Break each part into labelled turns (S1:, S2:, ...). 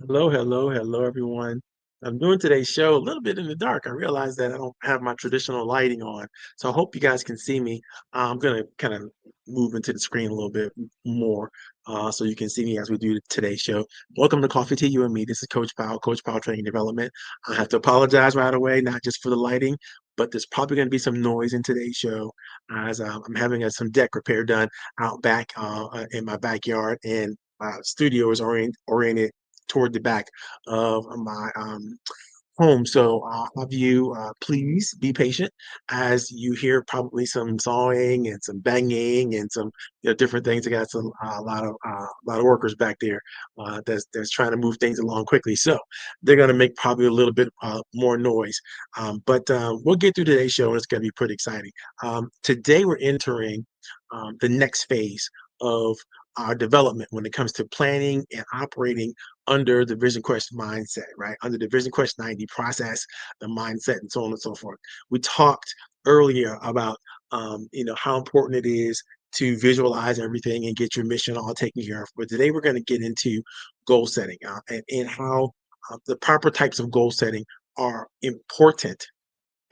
S1: Hello, everyone. I'm doing today's show a little bit in the dark. I realize that I don't have my traditional lighting on, so I hope you guys can see me. I'm gonna kind of move into the screen a little bit more, so you can see me as we do today's show. Welcome to Coffee Tea, You and Me. This is Coach Powell Training Development. I have to apologize right away, not just for the lighting, but there's probably going to be some noise in today's show as I'm having some deck repair done out back in my backyard, and studio is oriented toward the back of my home. So I'll have you please be patient as you hear probably some sawing and some banging and some different things. I got a lot of workers back there that's trying to move things along quickly. So they're going to make probably a little bit more noise. But we'll get through today's show and it's going to be pretty exciting. Today we're entering the next phase of our development when it comes to planning and operating under the VisionQuest mindset, right? Under the VisionQuest 90 process, the mindset, and so on and so forth. We talked earlier about, how important it is to visualize everything and get your mission all taken care of. But today we're going to get into goal setting and how the proper types of goal setting are important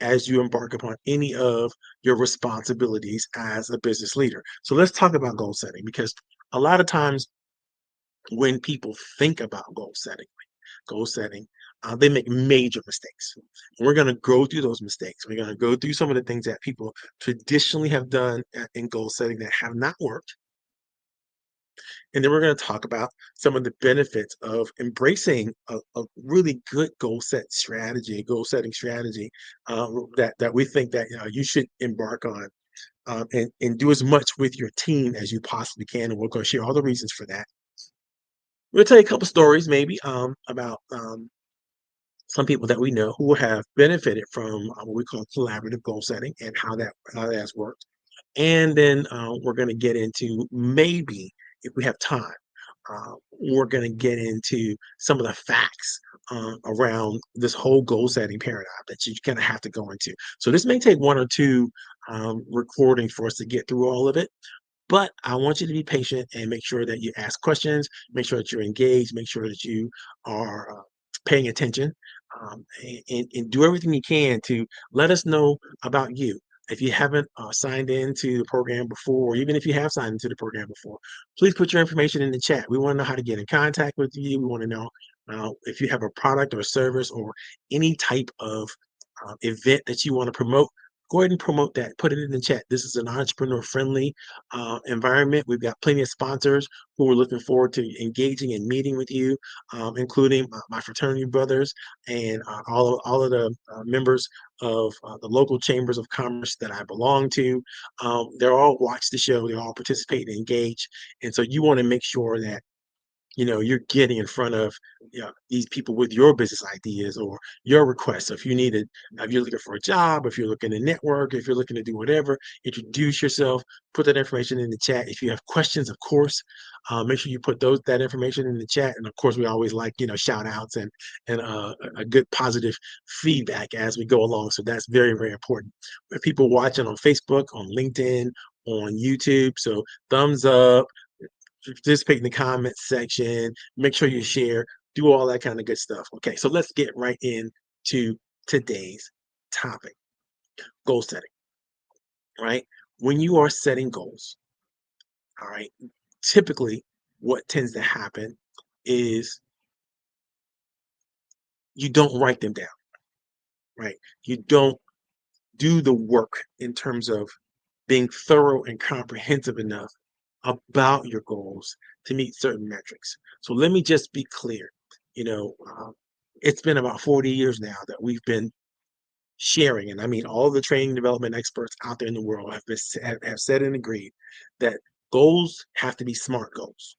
S1: as you embark upon any of your responsibilities as a business leader. So let's talk about goal setting because a lot of times when people think about goal setting, they make major mistakes. And we're going to go through those mistakes. We're going to go through some of the things that people traditionally have done in goal setting that have not worked. And then we're going to talk about some of the benefits of embracing a really good goal setting strategy that we think that you should embark on and do as much with your team as you possibly can. And we're going to share all the reasons for that. We'll tell you a couple stories maybe about some people that we know who have benefited from what we call collaborative goal setting and how that has worked. And then we're going to get into maybe if we have time, we're going to get into some of the facts around this whole goal setting paradigm that you're going to have to go into. So this may take one or two recordings for us to get through all of it. But I want you to be patient and make sure that you ask questions, make sure that you're engaged, make sure that you are paying attention, and do everything you can to let us know about you. If you haven't signed into the program before, or even if you have signed into the program before, please put your information in the chat. We want to know how to get in contact with you. We want to know if you have a product or service or any type of event that you want to promote. Go ahead and promote that. Put it in the chat. This is an entrepreneur-friendly environment. We've got plenty of sponsors who are looking forward to engaging and meeting with you, including my fraternity brothers and all of the members of the local chambers of commerce that I belong to. They're all watch the show. They all participate and engage. And so you want to make sure that you're getting in front of these people with your business ideas or your requests. So if you're looking for a job, if you're looking to network, if you're looking to do whatever, introduce yourself, put that information in the chat. If you have questions, of course, make sure you put that information in the chat. And of course, we always like, shout outs and a good positive feedback as we go along. So that's very, very important. For people watching on Facebook, on LinkedIn, on YouTube, so thumbs up, participate in the comments section, make sure you share, do all that kind of good stuff. Okay, so let's get right into today's topic, goal setting, right? When you are setting goals, all right, typically what tends to happen is you don't write them down, right? You don't do the work in terms of being thorough and comprehensive enough about your goals to meet certain metrics. So let me just be clear. You know, it's been about 40 years now that we've been sharing, and I mean all the training development experts out there in the world have said and agreed that goals have to be SMART goals,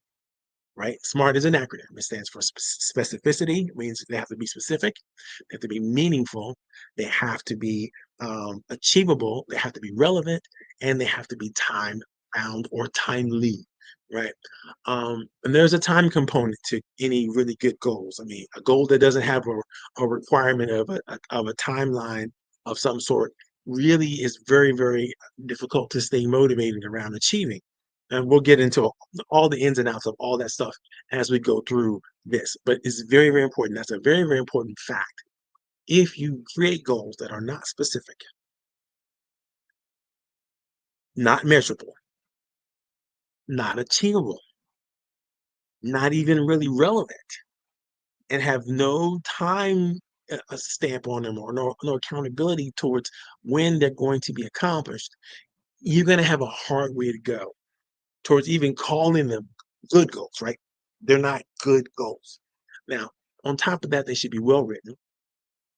S1: right? SMART is an acronym. It stands for specificity. It means they have to be specific, they have to be meaningful, they have to be achievable, they have to be relevant, and they have to be time bound or timely, right? And there's a time component to any really good goals. I mean, a goal that doesn't have a requirement of a timeline of some sort really is very, very difficult to stay motivated around achieving. And we'll get into all the ins and outs of all that stuff as we go through this, but it's very, very important. That's a very, very important fact. If you create goals that are not specific, not measurable, not achievable, not even really relevant, and have no time a stamp on them, or no accountability towards when they're going to be accomplished, you're going to have a hard way to go towards even calling them good goals, right? They're not good goals. Now, on top of that, they should be well written.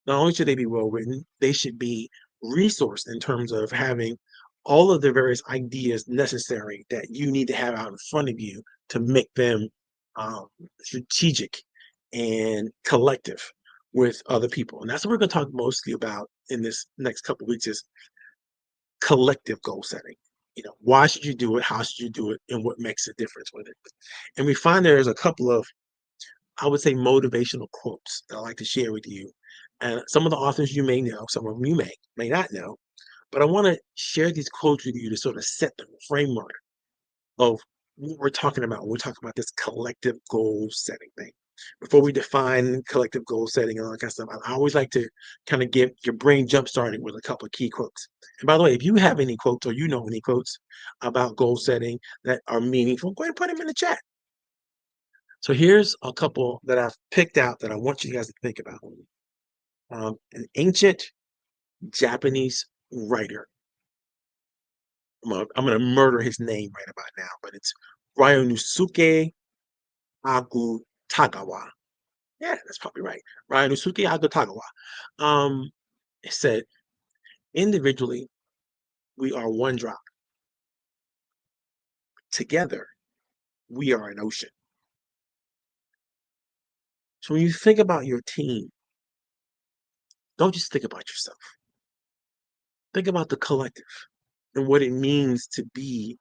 S1: Not only should they be well written, they should be resourced in terms of having all of the various ideas necessary that you need to have out in front of you to make them strategic and collective with other people. And that's what we're going to talk mostly about in this next couple of weeks is collective goal setting. Why should you do it? How should you do it? And what makes a difference with it? And we find there's a couple of, I would say, motivational quotes that I like to share with you. And some of the authors you may know, some of them you may not know, but I want to share these quotes with you to sort of set the framework of what we're talking about when we're talking about this collective goal setting thing. Before we define collective goal setting and all that kind of stuff, I always like to kind of get your brain jump started with a couple of key quotes. And by the way, if you have any quotes or you know any quotes about goal setting that are meaningful, go ahead and put them in the chat. So here's a couple that I've picked out that I want you guys to think about. An ancient Japanese writer. I'm gonna murder his name right about now, but it's Ryunosuke Agutagawa. Yeah, that's probably right. Ryunosuke Agutagawa. It said, individually, we are one drop. Together, we are an ocean. So when you think about your team, don't just think about yourself. Think about the collective and what it means to be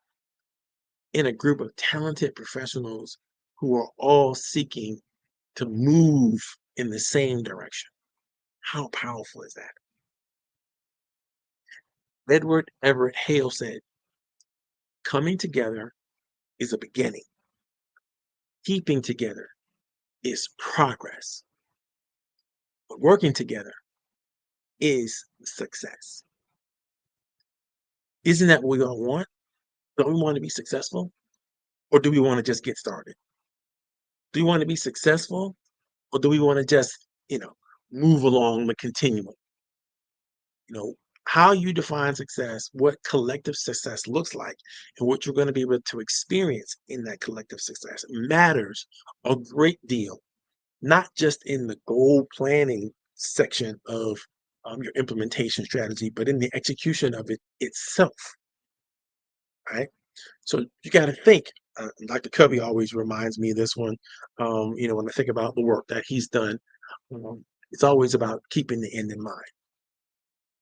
S1: in a group of talented professionals who are all seeking to move in the same direction. How powerful is that? Edward Everett Hale said, coming together is a beginning. Keeping together is progress. But working together is success. Isn't that what we all want? Don't we want to be successful? Or do we want to just get started? Do we want to be successful? Or do we want to just, move along the continuum? You know, how you define success, what collective success looks like, and what you're going to be able to experience in that collective success matters a great deal, not just in the goal planning section of your implementation strategy, but in the execution of it itself, right? So you got to think. Dr. Covey always reminds me of this one. When I think about the work that he's done, it's always about keeping the end in mind.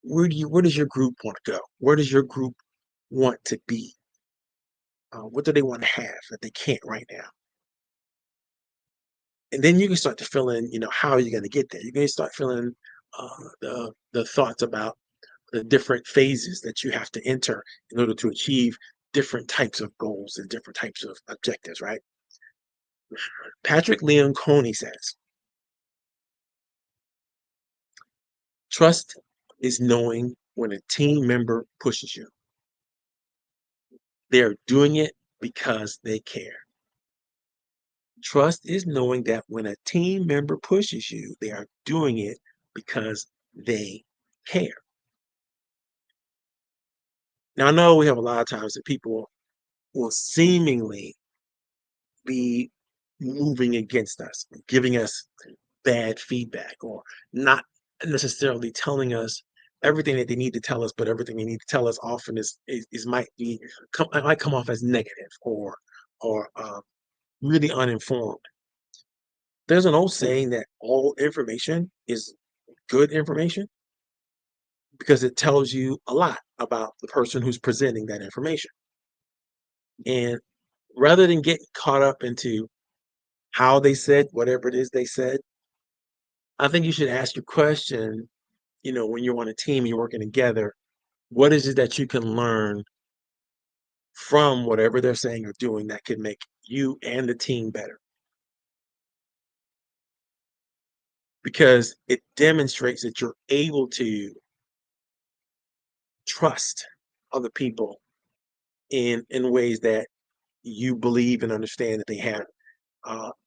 S1: Where does your group want to go? Where does your group want to be? What do they want to have that they can't right now? And then you can start to fill in, how are you going to get there? You're going to start filling the thoughts about the different phases that you have to enter in order to achieve different types of goals and different types of objectives, right? Patrick Leonconi says, trust is knowing when a team member pushes you. They're doing it because they care. Trust is knowing that when a team member pushes you, they are doing it because they care. Now, I know we have a lot of times that people will seemingly be moving against us, giving us bad feedback, or not necessarily telling us everything that they need to tell us, but everything they need to tell us often is might come off as negative or really uninformed. There's an old saying that all information is good information because it tells you a lot about the person who's presenting that information. And rather than get caught up into how they said whatever it is they said, I think you should ask your question, when you're on a team, you're working together, what is it that you can learn from whatever they're saying or doing that could make you and the team better? because it demonstrates that you're able to trust other people in ways that you believe and understand that they have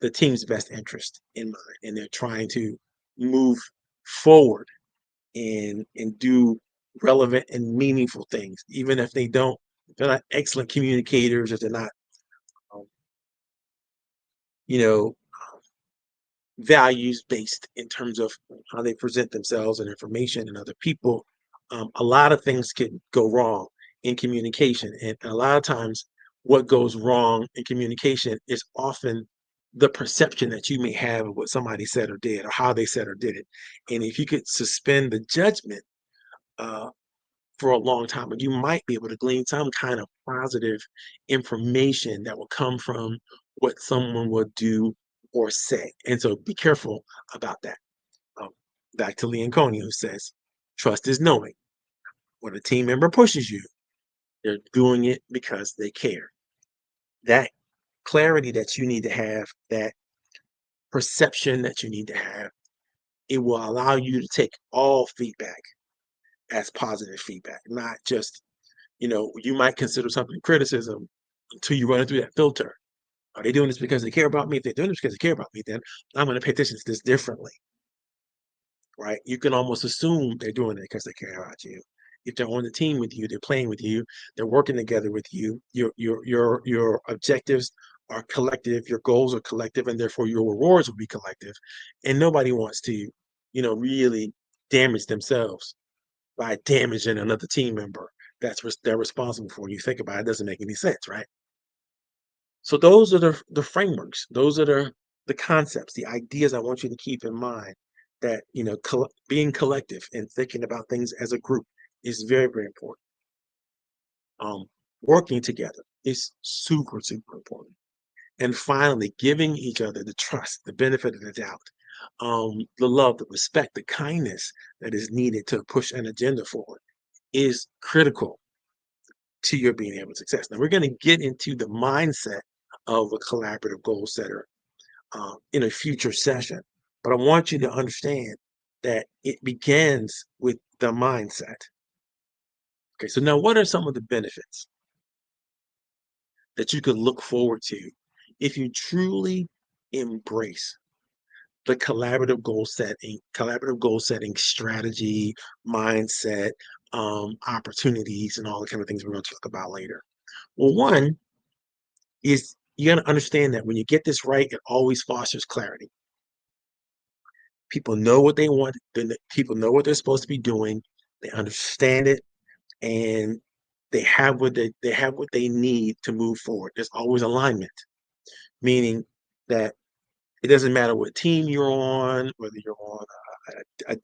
S1: the team's best interest in mind, and they're trying to move forward and do relevant and meaningful things, even if they're not excellent communicators, or they're not, um, you know, values based in terms of how they present themselves and information and other people. A lot of things can go wrong in communication, and a lot of times, what goes wrong in communication is often the perception that you may have of what somebody said or did, or how they said or did it. And if you could suspend the judgment uh, for a long time, but you might be able to glean some kind of positive information that will come from what someone will do or say. And so be careful about that. Um, Back to Leonconi, who says, trust is knowing when a team member pushes you, they're doing it because they care. That clarity that you need to have, that perception that you need to have, it will allow you to take all feedback as positive feedback, not just, you might consider something criticism until you run it through that filter. Are they doing this because they care about me? If they're doing this because they care about me, then I'm going to pay attention to this differently, right? You can almost assume they're doing it because they care about you. If they're on the team with you, they're playing with you, they're working together with you. Your objectives are collective, your goals are collective, and therefore your rewards will be collective. And nobody wants to, really damage themselves by damaging another team member they're responsible for. You think about it, it doesn't make any sense, right? So those are the frameworks. Those are the concepts, the ideas I want you to keep in mind, that being collective and thinking about things as a group is very, very important. Working together is super, super important. And finally, giving each other the trust, the benefit of the doubt, the love, the respect, the kindness that is needed to push an agenda forward is critical to your being able to success. Now, we're going to get into the mindset of a collaborative goal setter in a future session, but I want you to understand that it begins with the mindset. Okay, so now what are some of the benefits that you could look forward to if you truly embrace the collaborative goal setting strategy, mindset, opportunities, and all the kind of things we're going to talk about later? Well, one is you got to understand that when you get this right, it always fosters clarity. People know what they want, people know what they're supposed to be doing, they understand it, and they have what they need to move forward. There's always alignment, meaning that it doesn't matter what team you're on, whether you're on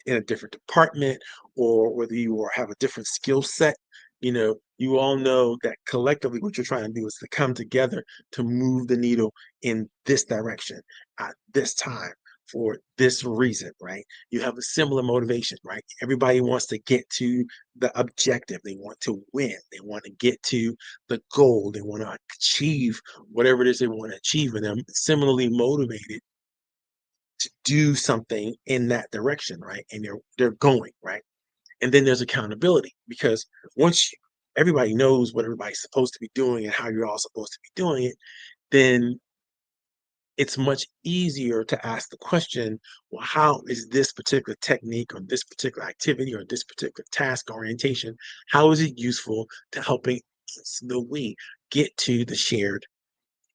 S1: in a different department, or whether have a different skill set. You all know that collectively what you're trying to do is to come together to move the needle in this direction at this time for this reason, right? You have a similar motivation, right? Everybody wants to get to the objective. They want to win. They want to get to the goal. They want to achieve whatever it is they want to achieve, and they're similarly motivated to do something in that direction, right? And they're going, right? And then there's accountability, because everybody knows what everybody's supposed to be doing and how you're all supposed to be doing it, then it's much easier to ask the question, well, how is this particular technique or this particular activity or this particular task orientation, how is it useful to helping we get to the shared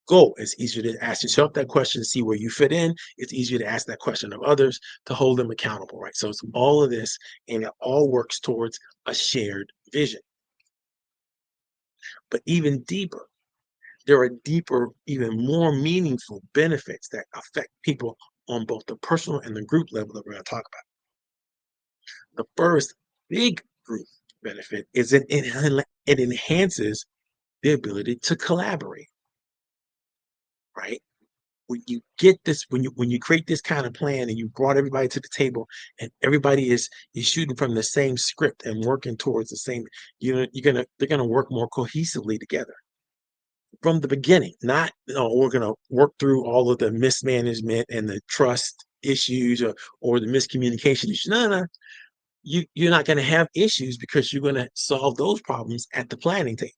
S1: goal? It's easier to ask yourself that question, see where you fit in. It's easier to ask that question of others to hold them accountable, right? So it's all of this, and it all works towards a shared vision. But there are deeper, even more meaningful benefits that affect people on both the personal and the group level that we're going to talk about. The first big group benefit is it enhances the ability to collaborate, right? When you create this kind of plan and you brought everybody to the table, and everybody is shooting from the same script and working towards the same, they're gonna work more cohesively together from the beginning. Not, we're gonna work through all of the mismanagement and the trust issues or the miscommunication issues. No, no, you're not going to have issues because you're going to solve those problems at the planning table,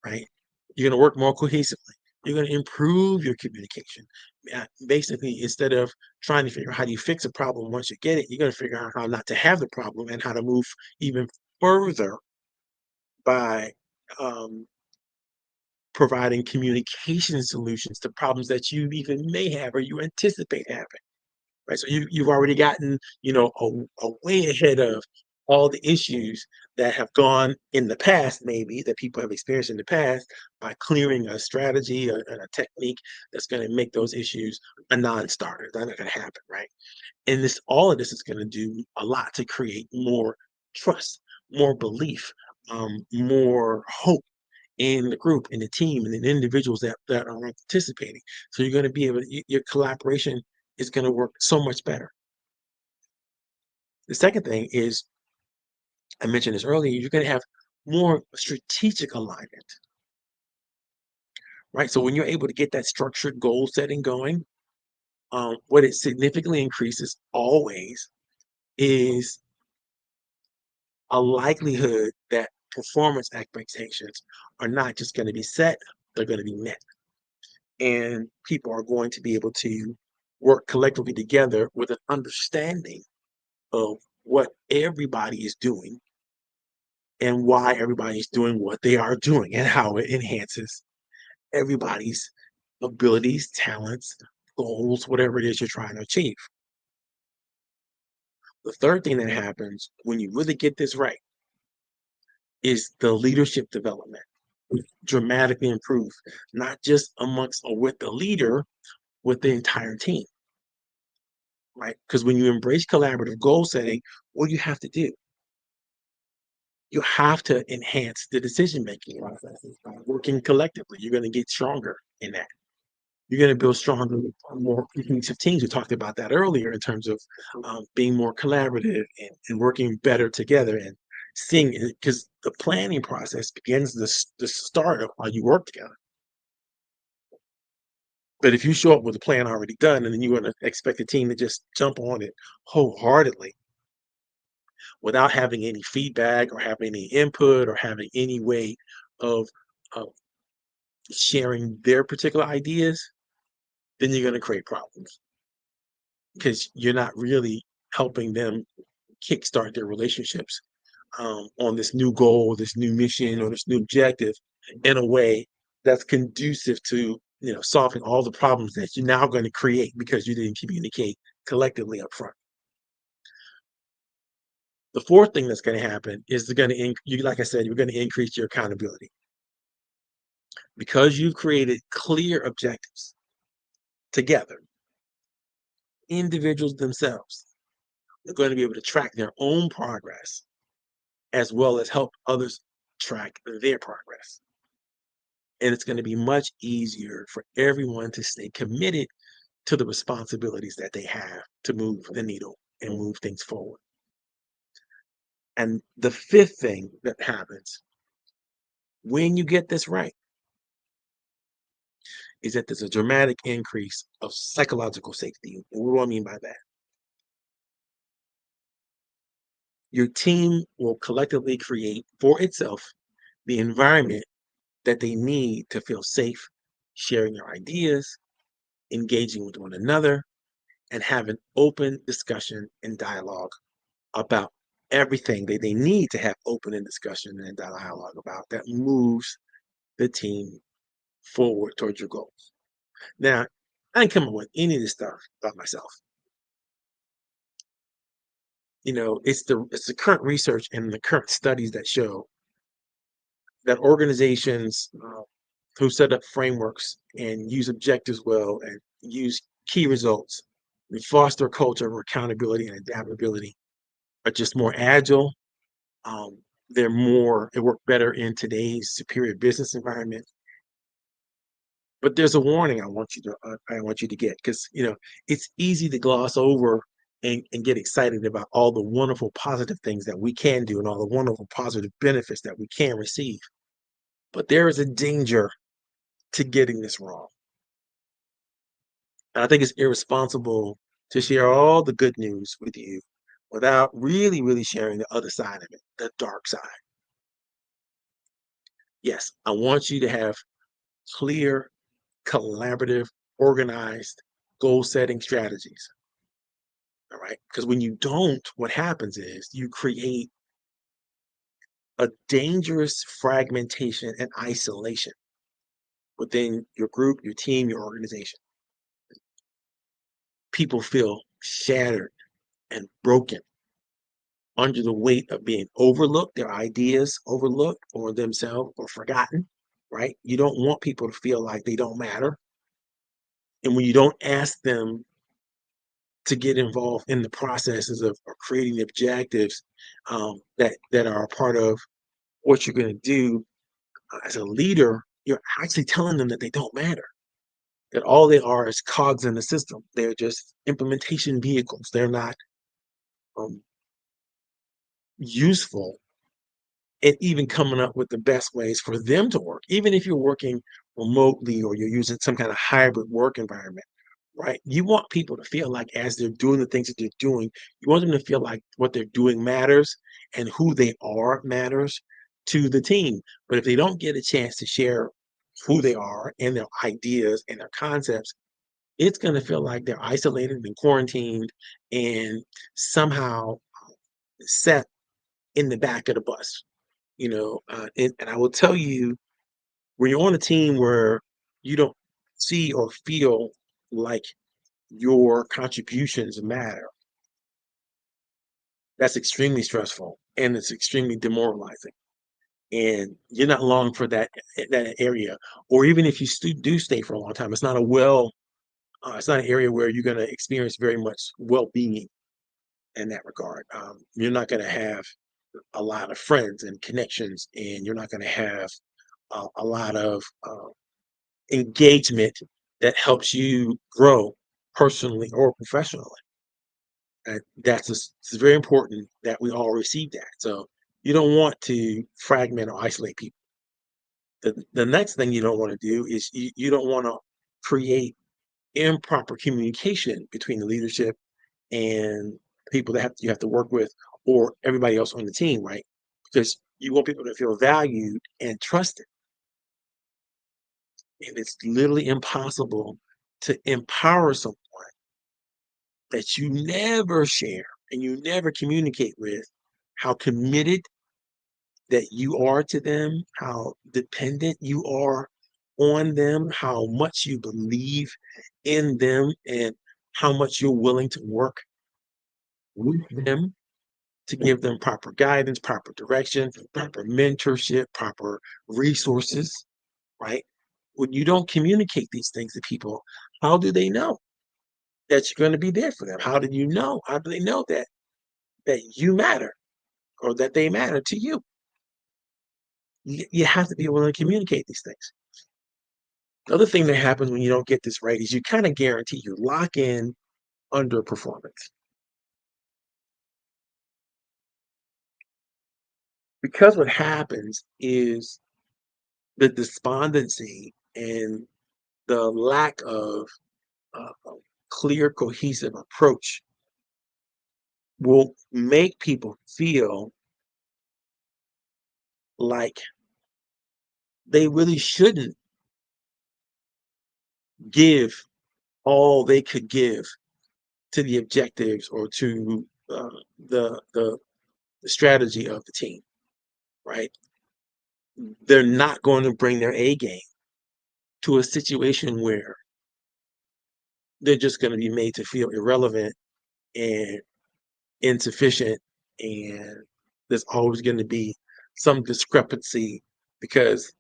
S1: right? You're going to work more cohesively. You're going to improve your communication. Basically, instead of trying to figure out how do you fix a problem once you get it, you're going to figure out how not to have the problem and how to move even further by um, providing communication solutions to problems that you even may have or you anticipate having. Right, so you've already gotten, a way ahead of all the issues that have gone in the past, maybe that people have experienced in the past, by clearing a strategy and a technique that's going to make those issues a non-starter. They're not going to happen, right? And all of this is going to do a lot to create more trust, more belief, more hope in the group, in the team, and in individuals that are participating. So you're going to be able your collaboration is going to work so much better. The second thing is, I mentioned this earlier, you're going to have more strategic alignment, right? So when you're able to get that structured goal setting going, what it significantly increases always is a likelihood that performance expectations are not just going to be set, they're going to be met. And people are going to be able to work collectively together with an understanding of what everybody is doing and why everybody's doing what they are doing and how it enhances everybody's abilities, talents, goals, whatever it is you're trying to achieve. The third thing that happens when you really get this right is the leadership development dramatically improve, not just amongst or with the leader, with the entire team, right? Because when you embrace collaborative goal setting, what do you have to do? You have to enhance the decision-making processes by working collectively. You're going to get stronger in that. You're going to build stronger, more cohesive teams. We talked about that earlier in terms of being more collaborative and working better together and seeing it, because the planning process begins the start of how you work together. But if you show up with a plan already done and then you want to expect the team to just jump on it wholeheartedly without having any feedback or having any input or having any way of, of sharing their particular ideas, then you're going to create problems because you're not really helping them kickstart their relationships on this new goal, this new mission, or this new objective in a way that's conducive to solving all the problems that you're now going to create because you didn't communicate collectively up front. The fourth thing that's going to happen is they're going to, like I said, you're going to increase your accountability because you've created clear objectives together. Individuals themselves are going to be able to track their own progress as well as help others track their progress. And it's going to be much easier for everyone to stay committed to the responsibilities that they have to move the needle and move things forward. And the fifth thing that happens when you get this right is that there's a dramatic increase of psychological safety. And what do I mean by that? Your team will collectively create for itself the environment that they need to feel safe sharing their ideas, engaging with one another, and have an open discussion and dialogue about everything that they need to have open and discussion and dialogue about that moves the team forward towards your goals. Now, I ain't come up with any of this stuff by myself. It's the current research and the current studies that show that organizations who set up frameworks and use objectives well and use key results and foster a culture of accountability and adaptability are just more agile. Um, they work better in today's superior business environment. But there's a warning I want you to get because it's easy to gloss over and get excited about all the wonderful positive things that we can do and all the wonderful positive benefits that we can receive. But there is a danger to getting this wrong. And I think it's irresponsible to share all the good news with you without really, really sharing the other side of it, the dark side. Yes, I want you to have clear, collaborative, organized, goal setting strategies. All right. Because when you don't, what happens is you create a dangerous fragmentation and isolation within your group, your team, your organization. People feel shattered and broken under the weight of being overlooked, their ideas overlooked or themselves or forgotten, right? You don't want people to feel like they don't matter. And when you don't ask them to get involved in the processes of creating the objectives that are a part of what you're going to do as a leader, you're actually telling them that they don't matter. That all they are is cogs in the system. They're just implementation vehicles. They're not um, useful and even coming up with the best ways for them to work, even if you're working remotely or you're using some kind of hybrid work environment, right? You want people to feel like as they're doing the things that they're doing, you want them to feel like what they're doing matters and who they are matters to the team. But if they don't get a chance to share who they are and their ideas and their concepts, it's going to feel like they're isolated and quarantined and somehow set in the back of the bus. And I will tell you, when you're on a team where you don't see or feel like your contributions matter, that's extremely stressful and it's extremely demoralizing. And you're not long for that area, or even if you do stay for a long time, it's not an area where you're going to experience very much well-being in that regard. You're not going to have a lot of friends and connections, and you're not going to have a lot of engagement that helps you grow personally or professionally. And it's very important that we all receive that. So you don't want to fragment or isolate people. The next thing you don't want to do is you don't want to create improper communication between the leadership and people that you have to work with or everybody else on the team, right? Because you want people to feel valued and trusted. And it's literally impossible to empower someone that you never share and you never communicate with how committed that you are to them, how dependent you are on them, how much you believe in them, and how much you're willing to work with them to give them proper guidance, proper direction, proper mentorship, proper resources, right? When you don't communicate these things to people, how do they know that you're going to be there for them? How do you know? How do they know that you matter or that they matter to you? You have to be able to communicate these things. The other thing that happens when you don't get this right is you kind of guarantee you lock in underperformance because what happens is the despondency and the lack of a clear, cohesive approach will make people feel like they really shouldn't give all they could give to the objectives or to the strategy of the team, right? They're not going to bring their A game to a situation where they're just going to be made to feel irrelevant and insufficient, and there's always going to be some discrepancy because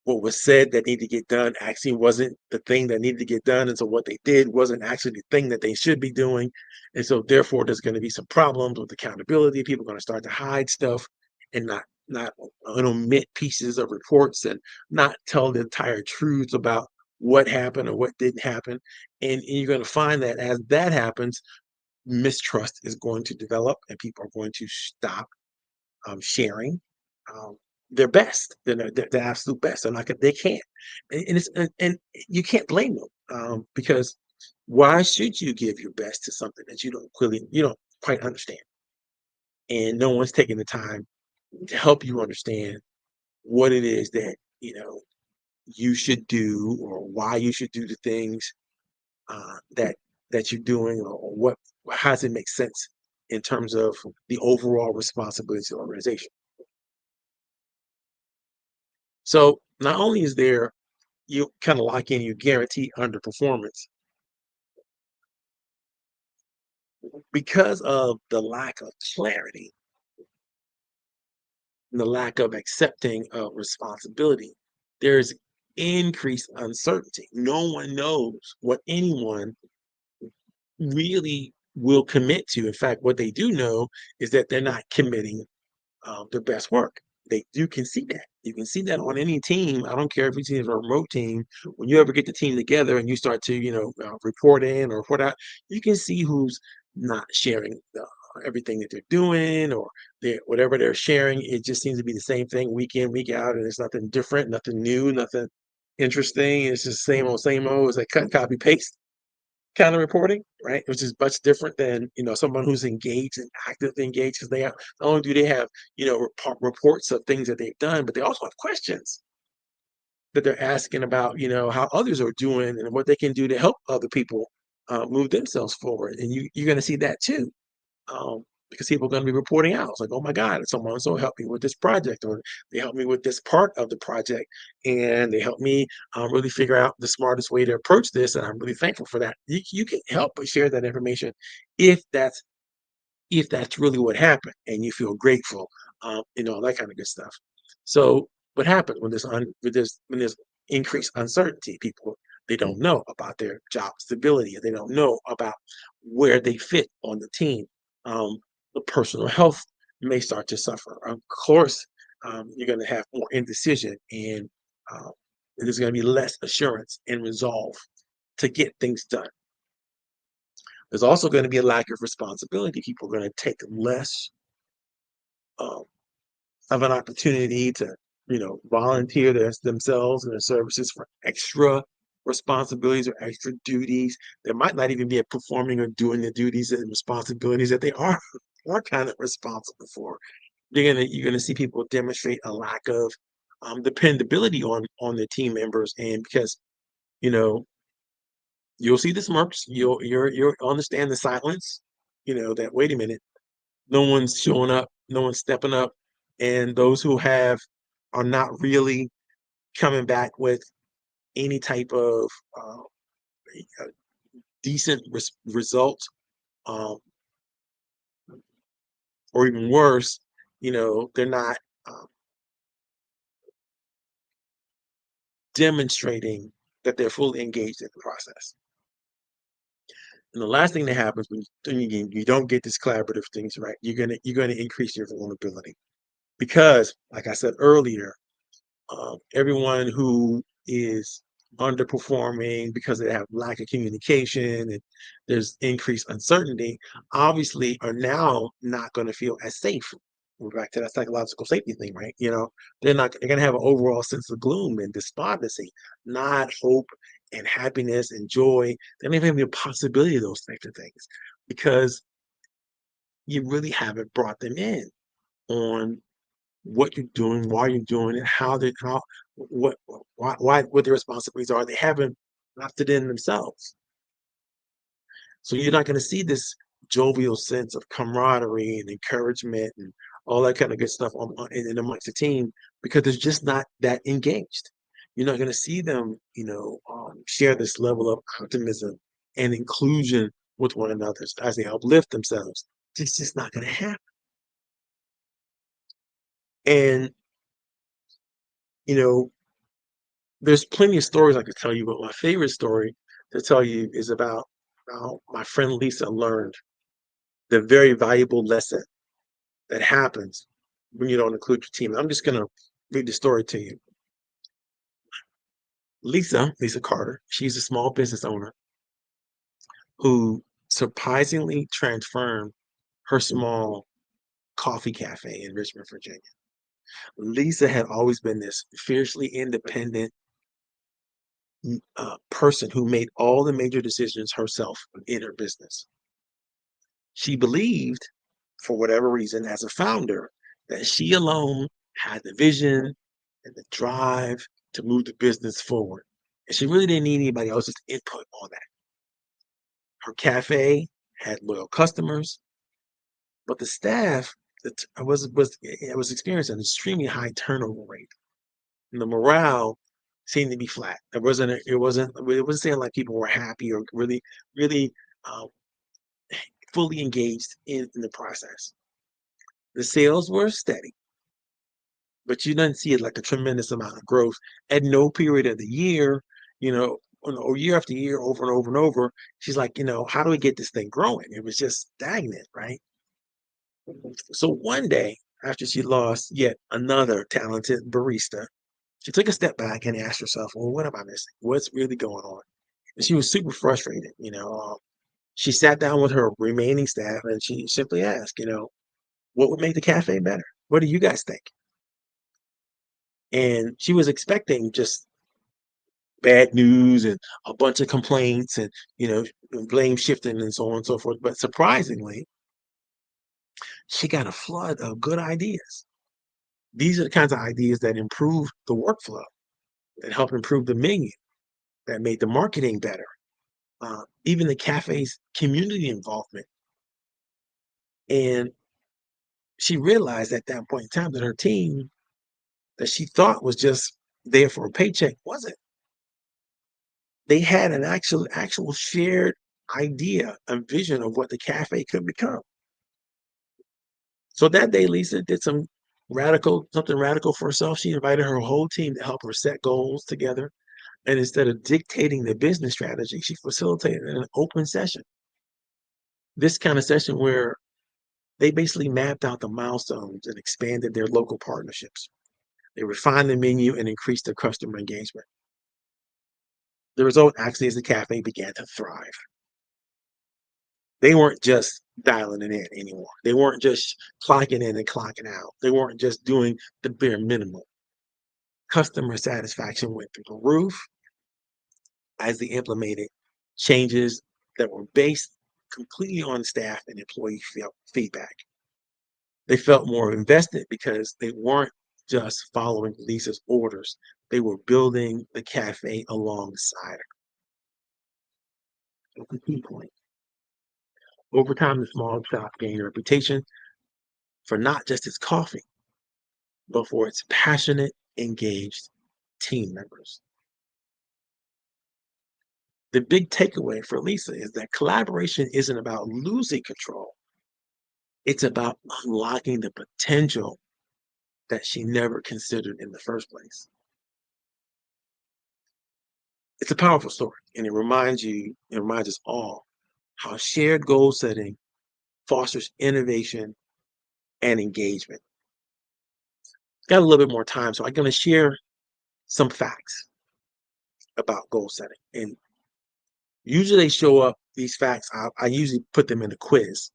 S1: what was said that needed to get done actually wasn't the thing that needed to get done. And so what they did wasn't actually the thing that they should be doing. And so therefore there's going to be some problems with accountability. People are going to start to hide stuff and not omit pieces of reports and not tell the entire truth about what happened or what didn't happen. And you're going to find that as that happens, mistrust is going to develop and people are going to stop sharing um, their best, their absolute best. They're not, they can't, and you can't blame them because Why should you give your best to something that you don't quite understand? And no one's taking the time to help you understand what it is that, you should do, or why you should do the things that you're doing, or what how does it make sense in terms of the overall responsibility of the organization. So not only is there, you kind of lock in, you guarantee underperformance because of the lack of clarity and the lack of accepting of responsibility. There's increased uncertainty. No one knows what anyone really will commit to. In fact, what they do know is that they're not committing their best work. You can see that. You can see that on any team. I don't care if it's a remote team. When you ever get the team together and you start to, report in or report out, you can see who's not sharing everything that they're doing, or whatever they're sharing. It just seems to be the same thing week in, week out, and it's nothing different, nothing new, nothing interesting. It's just same old, same old. It's like cut, copy, paste kind of reporting, right? Which is much different than, someone who's engaged and actively engaged, because they have, not only do they have, reports of things that they've done, but they also have questions that they're asking about, how others are doing and what they can do to help other people move themselves forward. And you're going to see that too, because people are going to be reporting out. It's like, oh my God, someone so helped me with this project, or they helped me with this part of the project, and they helped me really figure out the smartest way to approach this. And I'm really thankful for that. You can help but share that information if that's really what happened, and you feel grateful, all that kind of good stuff. So what happens when there's increased uncertainty? People, they don't know about their job stability, they don't know about where they fit on the team. Um, the personal health may start to suffer. Of course, you're going to have more indecision, and uh, there's going to be less assurance and resolve to get things done. There's also going to be a lack of responsibility. People are going to take less um, of an opportunity to, volunteer themselves and their services for extra responsibilities or extra duties. They might not even be performing or doing the duties and responsibilities that they are kind of responsible for. You're gonna see people demonstrate a lack of dependability on their team members, and because you know you'll see the smirks, you'll understand the silence. That, wait a minute, no one's showing up, no one's stepping up, and those who have are not really coming back with any type of uh, decent result, um, or even worse, they're not um, demonstrating that they're fully engaged in the process. And the last thing that happens when you don't get this collaborative things right, you're gonna increase your vulnerability, because, like I said earlier, everyone who is underperforming because they have lack of communication and there's increased uncertainty, obviously are now not going to feel as safe. We're back to that psychological safety thing, right? They're going to have an overall sense of gloom and despondency, not hope and happiness and joy. They don't even have the possibility of those types of things, because you really haven't brought them in on what you're doing, why you're doing it, what, what their responsibilities are. They haven't opted it in themselves. So you're not going to see this jovial sense of camaraderie and encouragement and all that kind of good stuff in amongst the team, because they're just not that engaged. You're not going to see them, share this level of optimism and inclusion with one another as they uplift themselves. It's just not going to happen. And, you know, there's plenty of stories I could tell you, but my favorite story to tell you is about how my friend Lisa learned the very valuable lesson that happens when you don't include your team. I'm just gonna read the story to you. Lisa Carter, she's a small business owner who surprisingly transformed her small coffee cafe in Richmond, Virginia. Lisa had always been this fiercely independent, person who made all the major decisions herself in her business. She believed, for whatever reason, as a founder, that she alone had the vision and the drive to move the business forward. And she really didn't need anybody else's input on that. Her cafe had loyal customers, but the staff that was experiencing an extremely high turnover rate. And the morale seemed to be flat. It wasn't saying like people were happy or really uh, fully engaged in the process. The sales were steady, but you didn't see it like a tremendous amount of growth at no period of the year, or year after year, over and over and over. She's like, how do we get this thing growing? It was just stagnant, right? So one day, after she lost yet another talented barista, she took a step back and asked herself, well, what am I missing? What's really going on? And she was super frustrated. She sat down with her remaining staff and she simply asked, what would make the cafe better? What do you guys think? And she was expecting just bad news and a bunch of complaints and, blame shifting and so on and so forth. But surprisingly, she got a flood of good ideas. These are the kinds of ideas that improve the workflow, that help improve the menu, that made the marketing better, even the cafe's community involvement. And she realized at that point in time that her team that she thought was just there for a paycheck wasn't. They had an actual shared idea and vision of what the cafe could become. So that day, Lisa did something radical for herself. She invited her whole team to help her set goals together. And instead of dictating the business strategy, she facilitated an open session. This kind of session where they basically mapped out the milestones and expanded their local partnerships. They refined the menu and increased their customer engagement. The result actually is the cafe began to thrive. They weren't just dialing it in anymore. They weren't just clocking in and clocking out. They weren't just doing the bare minimum. Customer satisfaction went through the roof as they implemented changes that were based completely on staff and employee feedback. They felt more invested because they weren't just following Lisa's orders. They were building the cafe alongside her. That's the key point. Over time, the small shop gained a reputation for not just its coffee, but for its passionate, engaged team members. The big takeaway for Lisa is that collaboration isn't about losing control. It's about unlocking the potential that she never considered in the first place. It's a powerful story, and it reminds us all how shared goal setting fosters innovation and engagement. Got a little bit more time, so I'm going to share some facts about goal setting. And usually they show up, these facts, I usually put them in a quiz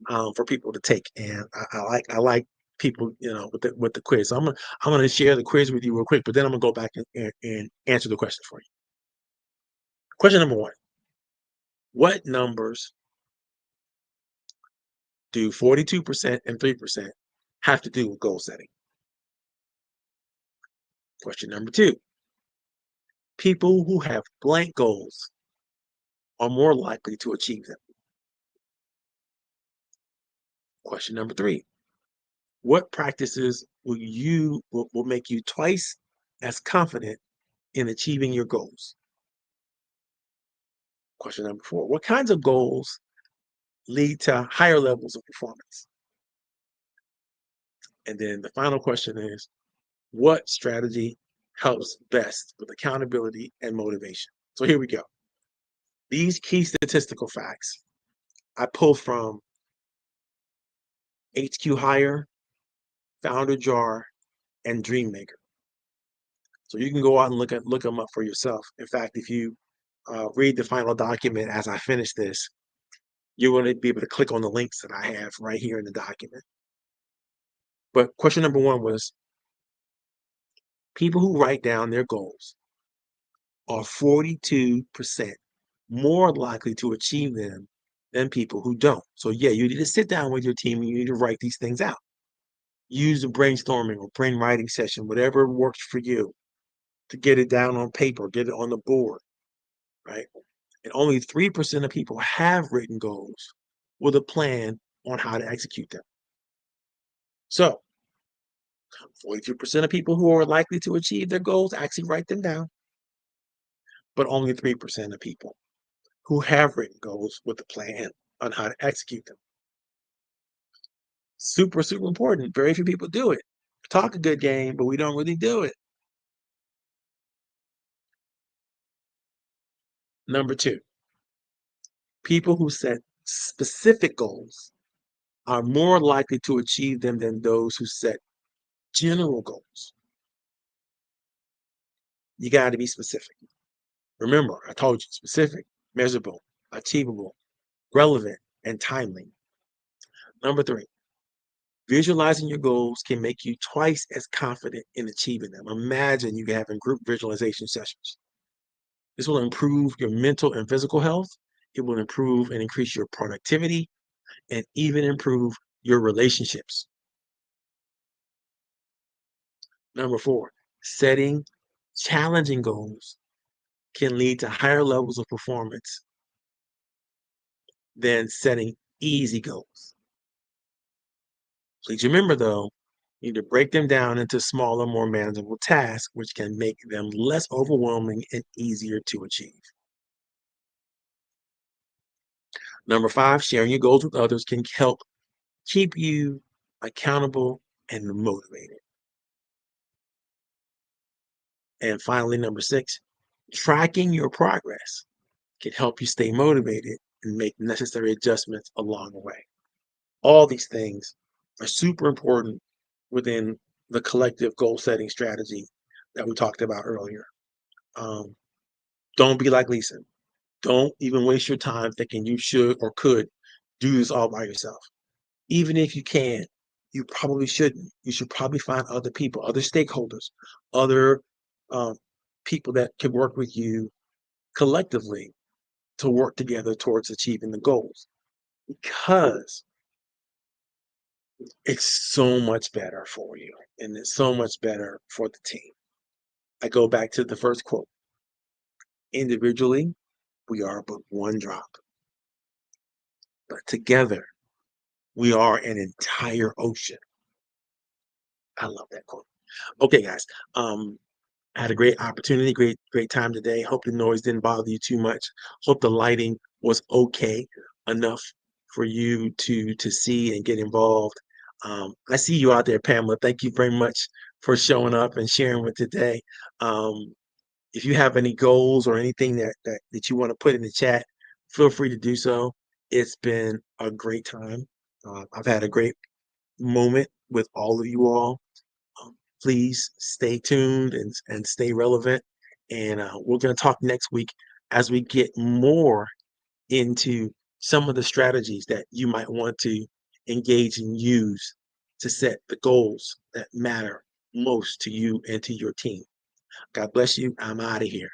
S1: for people to take. And I like people, with the quiz. So I'm gonna share the quiz with you real quick, but then I'm gonna go back and answer the question for you. Question number one: what numbers do 42% and 3% have to do with goal setting? Question number two: people who have blank goals are more likely to achieve them. Question number three: what practices will make you twice as confident in achieving your goals? Question number four: what kinds of goals lead to higher levels of performance? And then the final question is, what strategy helps best with accountability and motivation? So here we go. These key statistical facts I pulled from HQ Hire, Founder Jar, and Dreammaker. So you can go out and look them up for yourself. In fact, if you read the final document as I finish this, you're going to be able to click on the links that I have right here in the document. But question number one was, people who write down their goals are 42% more likely to achieve them than people who don't. So yeah, you need to sit down with your team and you need to write these things out. Use a brainstorming or brain writing session, whatever works for you, to get it down on paper, get it on the board, right? And only 3% of people have written goals with a plan on how to execute them. So 42% of people who are likely to achieve their goals actually write them down, but only 3% of people who have written goals with a plan on how to execute them. Super, super important. Very few people do it. Talk a good game, but we don't really do it. Number two, people who set specific goals are more likely to achieve them than those who set general goals. You got to be specific. Remember, I told you specific, measurable, achievable, relevant, and timely. Number three, visualizing your goals can make you twice as confident in achieving them. Imagine you having group visualization sessions. This will improve your mental and physical health. It will improve and increase your productivity and even improve your relationships. Number four, setting challenging goals can lead to higher levels of performance than setting easy goals. Please remember, though, you need to break them down into smaller, more manageable tasks, which can make them less overwhelming and easier to achieve. Number five, sharing your goals with others can help keep you accountable and motivated. And finally, number six, tracking your progress can help you stay motivated and make necessary adjustments along the way. All these things are super important within the collective goal setting strategy that we talked about earlier. Um, don't be like Lisa. Don't even waste your time thinking you should or could do this all by yourself. Even if you can, you probably shouldn't. You should probably find other people, other stakeholders, other um, people that can work with you collectively to work together towards achieving the goals, because it's so much better for you and it's so much better for the team. I go back to the first quote. Individually, we are but one drop, but together we are an entire ocean. I love that quote. Okay, guys. I had a great opportunity, great time today. Hope the noise didn't bother you too much. Hope the lighting was okay enough for you to see and get involved. I see you out there, Pamela. Thank you very much for showing up and sharing with today. If you have any goals or anything that you want to put in the chat, feel free to do so. It's been a great time. I've had a great moment with all of you all. Please stay tuned and stay relevant. And we're going to talk next week as we get more into some of the strategies that you might want to engage and use to set the goals that matter most to you and to your team. God bless you. I'm out of here.